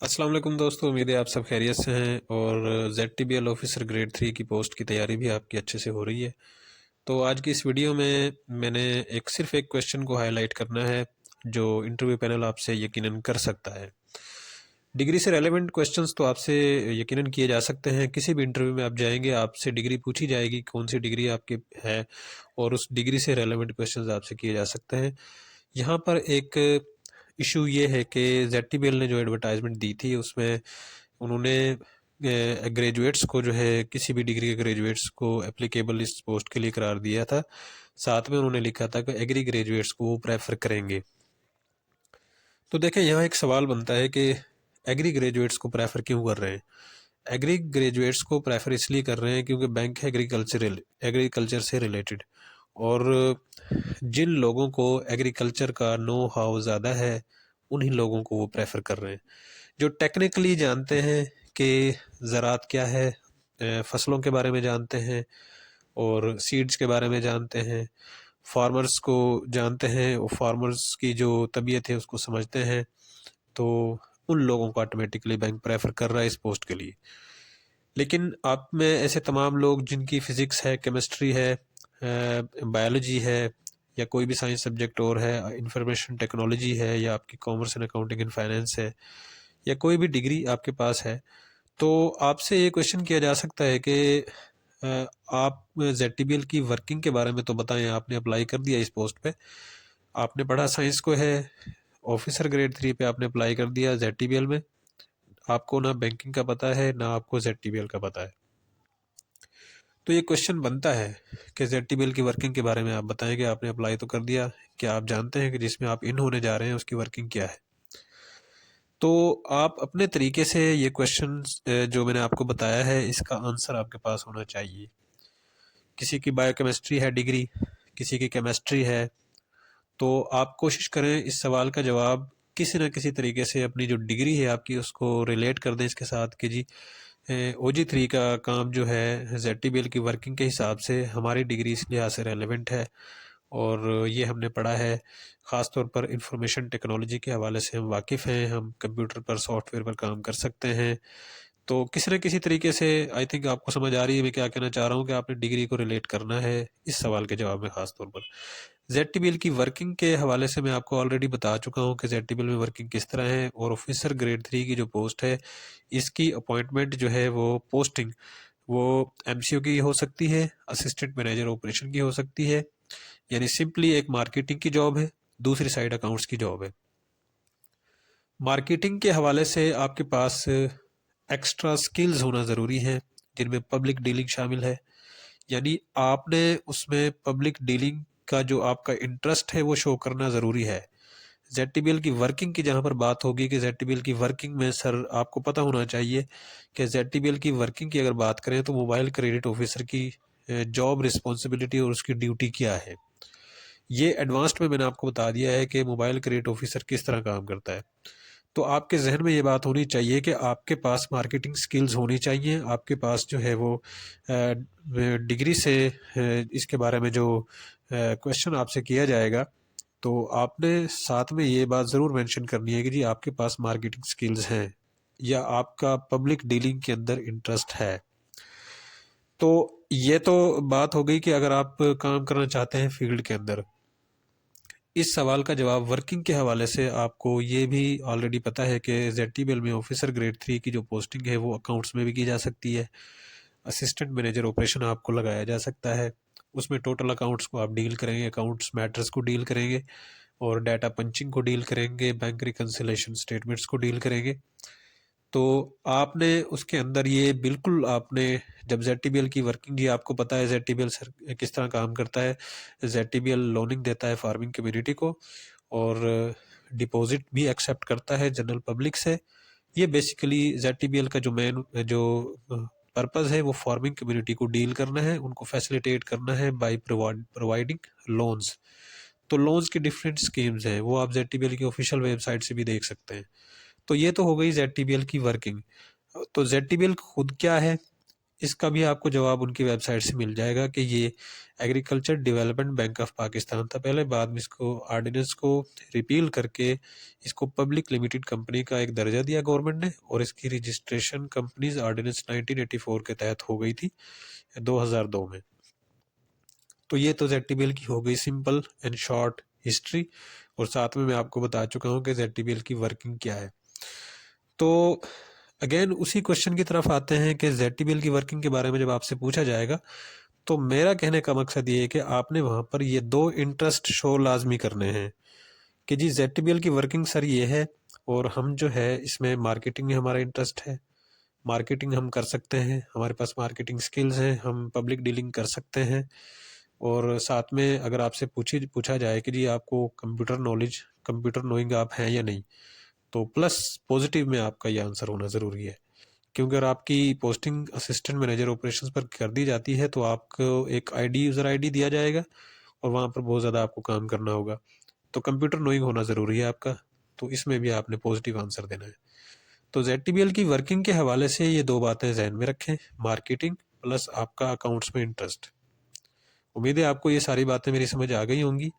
अस्सलाम वालेकुम दोस्तों, उम्मीद है आप सब खैरियत से हैं और ZTBL ऑफिसर ग्रेड 3 की पोस्ट की तैयारी भी आपकी अच्छे से हो रही है। तो आज की इस वीडियो में मैंने सिर्फ एक क्वेश्चन को हाईलाइट करना है जो इंटरव्यू पैनल आपसे यकीनन कर सकता है। डिग्री से रेलेवेंट क्वेश्चंस तो आपसे यकीनन किए जा सकते हैं। किसी भी इंटरव्यू में आप जाएंगे आपसे डिग्री पूछी जाएगी, कौन सी डिग्री आपकी है, और उस डिग्री से रेलेवेंट क्वेश्चंस आपसे किए जा सकते हैं। यहाँ पर एक इशू ये है कि ZTBL ने जो एडवर्टाइजमेंट दी थी उसमें उन्होंने ग्रेजुएट्स को जो है किसी भी डिग्री के ग्रेजुएट्स को एप्लीकेबल इस पोस्ट के लिए करार दिया था। साथ में उन्होंने लिखा था कि एग्री ग्रेजुएट्स को वो प्रेफर करेंगे। तो देखें, यहाँ एक सवाल बनता है कि एग्री ग्रेजुएट्स को प्रेफर क्यों कर रहे हैं। एग्री ग्रेजुएट्स को प्रेफर इसलिए कर रहे हैं क्योंकि बैंक है एग्रीकल्चर से रिलेटेड, और जिन लोगों को एग्रीकल्चर का नो हाउ ज़्यादा है उन्हीं लोगों को वो प्रेफर कर रहे हैं, जो टेक्निकली जानते हैं कि ज़रात क्या है, फसलों के बारे में जानते हैं और सीड्स के बारे में जानते हैं, फार्मर्स को जानते हैं और फार्मर्स की जो तबीयत है उसको समझते हैं। तो उन लोगों को ऑटोमेटिकली बैंक प्रेफर कर रहा है इस पोस्ट के लिए। लेकिन आप में ऐसे तमाम लोग जिनकी फ़िज़िक्स है, केमिस्ट्री है, बायोलॉजी है, या कोई भी साइंस सब्जेक्ट और है, इंफॉर्मेशन टेक्नोलॉजी है, या आपकी commerce and accounting and finance है, या कोई भी डिग्री आपके पास है, तो आपसे ये क्वेश्चन किया जा सकता है कि आप ZTBL की वर्किंग के बारे में तो बताएं। आपने अप्लाई कर दिया इस पोस्ट पे, आपने पढ़ा साइंस को है, ऑफिसर ग्रेड 3 पे आपने अप्लाई कर दिया ZTBL में, आपको ना बैंकिंग का पता है ना आपको ZTBL का पता है। तो ये क्वेश्चन बनता है कि ZTBL की वर्किंग के बारे में आप बताएं कि आपने अप्लाई तो कर दिया, क्या आप जानते हैं कि जिसमें आप इन होने जा रहे हैं उसकी वर्किंग क्या है। तो आप अपने तरीके से ये क्वेश्चन जो मैंने आपको बताया है इसका आंसर आपके पास होना चाहिए। किसी की बायोकेमिस्ट्री है डिग्री, किसी की केमिस्ट्री है, तो आप कोशिश करें इस सवाल का जवाब किसी न किसी तरीके से अपनी जो डिग्री है आपकी उसको रिलेट कर दें इसके साथ कि जी OG3 का काम जो है ZTBL की वर्किंग के हिसाब से हमारी डिग्री इस लिहाज से रेलेवेंट है और ये हमने पढ़ा है। ख़ास तौर पर इंफॉर्मेशन टेक्नोलॉजी के हवाले से हम वाकिफ़ हैं, हम कंप्यूटर पर सॉफ्टवेयर पर काम कर सकते हैं। तो किसी न किसी तरीके से आई थिंक आपको समझ आ रही है मैं क्या कहना चाह रहा हूँ कि आपने डिग्री को रिलेट करना है इस सवाल के जवाब में। ख़ास तौर पर ZTBL की वर्किंग के हवाले से मैं आपको ऑलरेडी बता चुका हूँ कि ZTBL में वर्किंग किस तरह है, और ऑफिसर ग्रेड 3 की जो पोस्ट है इसकी अपॉइंटमेंट जो है वो पोस्टिंग वो MCO की हो सकती है, असिस्टेंट मैनेजर ऑपरेशन की हो सकती है, यानी सिंपली एक मार्केटिंग की जॉब है, दूसरी साइड अकाउंट्स की जॉब है। मार्केटिंग के हवाले से आपके पास एक्स्ट्रा स्किल्स होना ज़रूरी है जिनमें पब्लिक डीलिंग शामिल है, यानी आपने उसमें पब्लिक डीलिंग का जो आपका इंटरेस्ट है वो शो करना ज़रूरी है। ZTBL की वर्किंग की जहाँ पर बात होगी कि ZTBL की वर्किंग में सर आपको पता होना चाहिए कि ZTBL की वर्किंग की अगर बात करें तो मोबाइल क्रेडिट ऑफिसर की जॉब रिस्पॉन्सिबिलिटी और उसकी ड्यूटी क्या है, ये एडवांस्ड में मैंने आपको बता दिया है कि मोबाइल क्रेडिट ऑफिसर किस तरह काम करता है। तो आपके जहन में ये बात होनी चाहिए कि आपके पास मार्केटिंग स्किल्स होनी चाहिए, आपके पास जो है वो डिग्री से इसके बारे में जो क्वेश्चन आपसे किया जाएगा तो आपने साथ में ये बात ज़रूर मेंशन करनी है कि जी आपके पास मार्केटिंग स्किल्स हैं या आपका पब्लिक डीलिंग के अंदर इंटरेस्ट है। तो ये तो बात हो गई कि अगर आप काम करना चाहते हैं फील्ड के अंदर। इस सवाल का जवाब वर्किंग के हवाले से आपको ये भी ऑलरेडी पता है कि ZTBL में ऑफिसर ग्रेड 3 की जो पोस्टिंग है वो अकाउंट्स में भी की जा सकती है। असिस्टेंट मैनेजर ऑपरेशन आपको लगाया जा सकता है, उसमें टोटल अकाउंट्स को आप डील करेंगे, अकाउंट्स मैटर्स को डील करेंगे और डाटा पंचिंग को डील करेंगे, बैंक रिकन्सिलेशन स्टेटमेंट्स को डील करेंगे। तो आपने उसके अंदर ये बिल्कुल आपने जब ZTBL की वर्किंग, ये आपको पता है ZTBL सर किस तरह काम करता है। ZTBL लोनिंग देता है फार्मिंग कम्युनिटी को और डिपॉजिट भी एक्सेप्ट करता है जनरल पब्लिक से। ये बेसिकली ZTBL का जो मेन जो पर्पज़ है वो फार्मिंग कम्युनिटी को डील करना है, उनको फैसिलिटेट करना है बाय प्रोवाइडिंग लोन्स। तो लोन्स की डिफरेंट स्कीम्स हैं, वो आप ZTBL की ऑफिशियल वेबसाइट से भी देख सकते हैं। तो ये तो हो गई ZTBL की वर्किंग। तो ZTBL खुद क्या है, इसका भी आपको जवाब उनकी वेबसाइट से मिल जाएगा कि ये agriculture development bank of Pakistan था पहले, बाद में इसको ऑर्डिनेंस को रिपील करके इसको पब्लिक लिमिटेड कंपनी का एक दर्जा दिया गवर्नमेंट ने, और इसकी रजिस्ट्रेशन कंपनीज ऑर्डिनेंस 1984 के तहत हो गई थी 2002 में। तो ये तो ZTBL की हो गई सिंपल एंड शॉर्ट हिस्ट्री, और साथ में मैं आपको बता चुका हूँ कि ZTBL की वर्किंग क्या है। तो अगेन उसी क्वेश्चन की तरफ आते हैं कि ZTBL की वर्किंग के बारे में जब आपसे पूछा जाएगा तो मेरा कहने का मकसद ये है कि आपने वहाँ पर ये 2 इंटरेस्ट शो लाजमी करने हैं कि जी ZTBL की वर्किंग सर ये है, और हम जो है इसमें मार्केटिंग में हमारा इंटरेस्ट है, मार्केटिंग हम कर सकते हैं, हमारे पास मार्केटिंग स्किल्स हैं, हम पब्लिक डीलिंग कर सकते हैं। और साथ में अगर आपसे पूछा जाए कि जी आपको कंप्यूटर नोइंग आप हैं या नहीं, तो प्लस पॉजिटिव में आपका ये आंसर होना ज़रूरी है, क्योंकि अगर आपकी पोस्टिंग असिस्टेंट मैनेजर ऑपरेशंस पर कर दी जाती है तो आपको एक यूज़र आईडी दिया जाएगा और वहाँ पर बहुत ज़्यादा आपको काम करना होगा, तो कंप्यूटर नोइंग होना ज़रूरी है आपका, तो इसमें भी आपने पॉजिटिव आंसर देना है। तो ZTBL की वर्किंग के हवाले से ये 2 बातें जहन में रखें, मार्केटिंग प्लस आपका अकाउंट्स में इंटरेस्ट। उम्मीद है आपको ये सारी बातें मेरी समझ आ गई होंगी,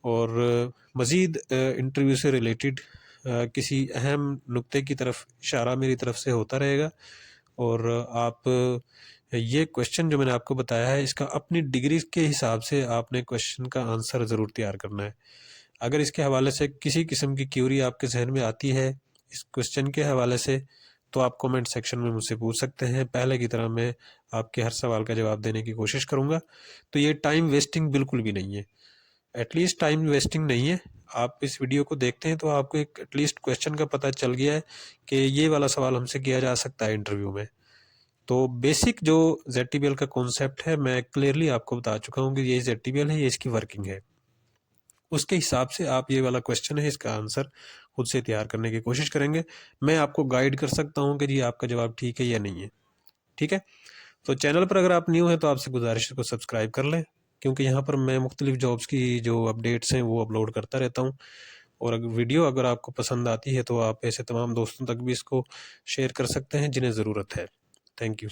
और मज़ीद इंटरव्यू से रिलेटेड किसी अहम नुक्ते की तरफ इशारा मेरी तरफ से होता रहेगा, और आप ये क्वेश्चन जो मैंने आपको बताया है इसका अपनी डिग्री के हिसाब से आपने क्वेश्चन का आंसर ज़रूर तैयार करना है। अगर इसके हवाले से किसी किस्म की क्यूरी आपके जहन में आती है इस क्वेश्चन के हवाले से, तो आप कमेंट सेक्शन में मुझसे पूछ सकते हैं। पहले की तरह मैं आपके हर सवाल का जवाब देने की कोशिश करूँगा। तो ये टाइम वेस्टिंग बिल्कुल भी नहीं है, एटलीस्ट टाइम वेस्टिंग नहीं है। आप इस वीडियो को देखते हैं तो आपको एक एटलीस्ट क्वेश्चन का पता चल गया है कि ये वाला सवाल हमसे किया जा सकता है इंटरव्यू में। तो बेसिक जो ZTBL का कॉन्सेप्ट है मैं क्लियरली आपको बता चुका हूँ कि ये ZTBL है, ये इसकी वर्किंग है। उसके हिसाब से आप ये वाला क्वेश्चन है इसका आंसर खुद से तैयार करने की कोशिश करेंगे। मैं आपको गाइड कर सकता हूँ कि जी आपका जवाब ठीक है या नहीं है। ठीक है, तो चैनल पर अगर आप न्यू हैं तो आपसे गुजारिश है को सब्सक्राइब कर लें, क्योंकि यहाँ पर मैं मुख्तलिफ जॉब्स की जो अपडेट्स हैं वो अपलोड करता रहता हूँ। और अगर आपको पसंद आती है तो आप ऐसे तमाम दोस्तों तक भी इसको शेयर कर सकते हैं जिन्हें ज़रूरत है। Thank you.